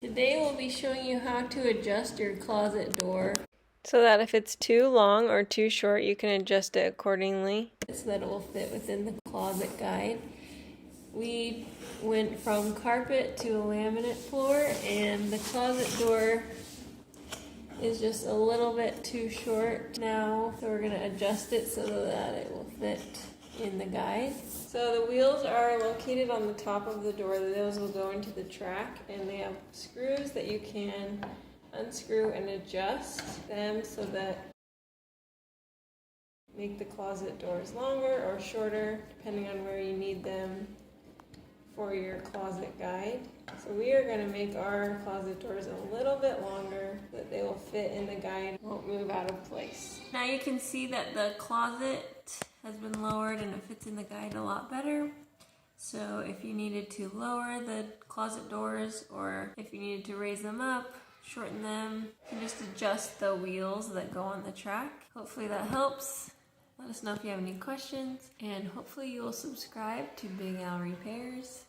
Today we'll be showing you how to adjust your closet door so that if it's too long or too short, you can adjust it accordingly. so that it will fit within the closet guide. We went from carpet to a laminate floor, and the closet door is just a little bit too short now, so we're going to adjust it so that it will fit in the guide. So the wheels are located on the top of the door. Those will go into the track, and they have screws that you can unscrew and adjust them so that make the closet doors longer or shorter depending on where you need them for your closet guide. So we are going to make our closet doors a little bit longer so that they will fit in the guide, won't move out of place. Now you can see that the closet has been lowered and it fits in the guide a lot better. So if you needed to lower the closet doors, or if you needed to raise them up, shorten them, you can just adjust the wheels that go on the track. Hopefully that helps. Let us know if you have any questions, and hopefully you will subscribe to Big Al Repairs.